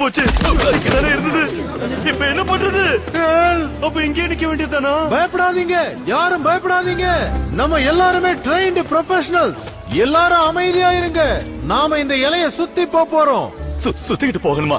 போச்சு. இங்கதானே இருந்தது. இப்ப என்ன பண்றது? அப்ப இங்கே நிக்க வேண்டியதானா? பயப்படாதீங்க, யாரும் பயப்படாதீங்க. நம்ம எல்லாருமே ட்ரெயின்டு ப்ரொஃபஷனல்ஸ். எல்லாரும் அமைதியா இருங்க. நாம இந்த இலைய சுத்தி போறோம். சுத்திக்கிட்டு போகணுமா?